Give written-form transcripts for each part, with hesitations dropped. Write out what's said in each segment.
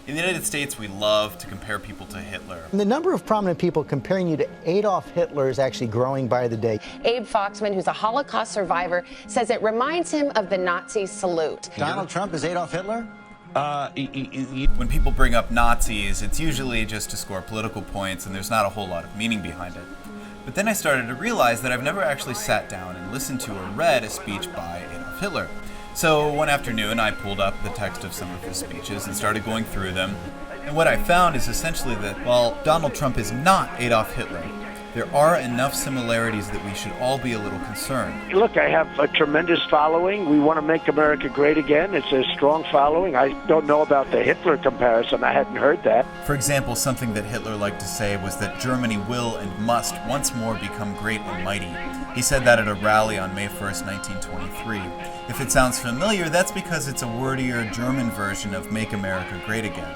In the United States, we love to compare people to Hitler. And the number of prominent people comparing you to Adolf Hitler is actually growing by the day. Abe Foxman, who's a Holocaust survivor, says it reminds him of the Nazi salute. Donald Trump is Adolf Hitler? When people bring up Nazis, it's usually just to score political points, and there's not a whole lot of meaning behind it. But then I started to realize that I've never actually sat down and listened to or read a speech by Adolf Hitler. So one afternoon, I pulled up the text of some of his speeches and started going through them. And what I found is essentially that while Donald Trump is not Adolf Hitler, there are enough similarities that we should all be a little concerned. Look, I have a tremendous following. We want to make America great again. It's a strong following. I don't know about the Hitler comparison. I hadn't heard that. For example, something that Hitler liked to say was that Germany will and must once more become great and mighty. He said that at a rally on May 1st, 1923. If it sounds familiar, that's because it's a wordier German version of Make America Great Again.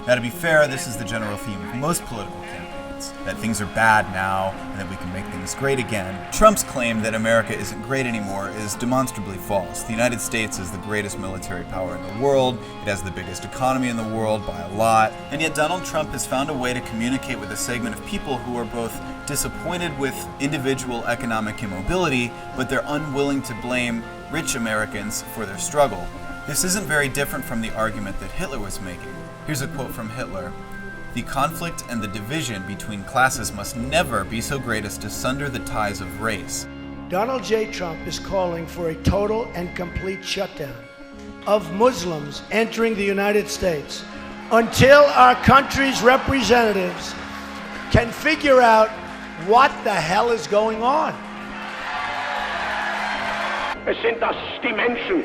Now, to be fair, this is the general theme of most political campaigns, that things are bad now and that we can make things great again. Trump's claim that America isn't great anymore is demonstrably false. The United States is the greatest military power in the world, it has the biggest economy in the world by a lot, and yet Donald Trump has found a way to communicate with a segment of people who are both disappointed with individual economic immobility, but they're unwilling to blame rich Americans for their struggle. This isn't very different from the argument that Hitler was making. Here's a quote from Hitler. "The conflict and the division between classes must never be so great as to sunder the ties of race." Donald J. Trump is calling for a total and complete shutdown of Muslims entering the United States until our country's representatives can figure out what the hell is going on. Es sind das die Menschen,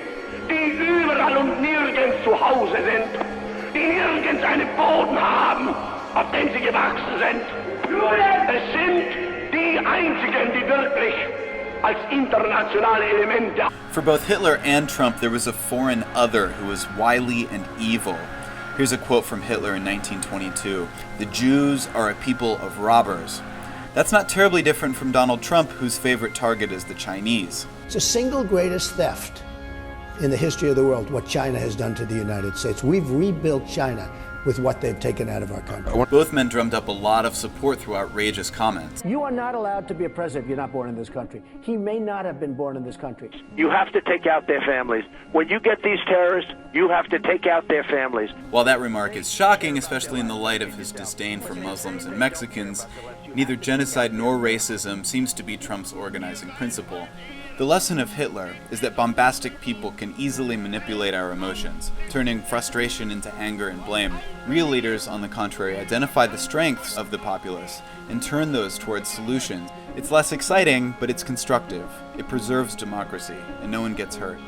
die überall und nirgends zu Hause sind, die nirgends einen Boden haben, auf dem sie gewachsen sind. Es sind die einzigen, die wirklich als internationale Elemente. For both Hitler and Trump, there was a foreign other who was wily and evil. Here's a quote from Hitler in 1922. "The Jews are a people of robbers." That's not terribly different from Donald Trump, whose favorite target is the Chinese. It's the single greatest theft in the history of the world, what China has done to the United States. We've rebuilt China with what they've taken out of our country. Both men drummed up a lot of support through outrageous comments. You are not allowed to be a president if you're not born in this country. He may not have been born in this country. You have to take out their families. When you get these terrorists, you have to take out their families. While that remark is shocking, especially in the light of his disdain for Muslims and Mexicans, neither genocide nor racism seems to be Trump's organizing principle. The lesson of Hitler is that bombastic people can easily manipulate our emotions, turning frustration into anger and blame. Real leaders, on the contrary, identify the strengths of the populace and turn those towards solutions. It's less exciting, but it's constructive. It preserves democracy, and no one gets hurt.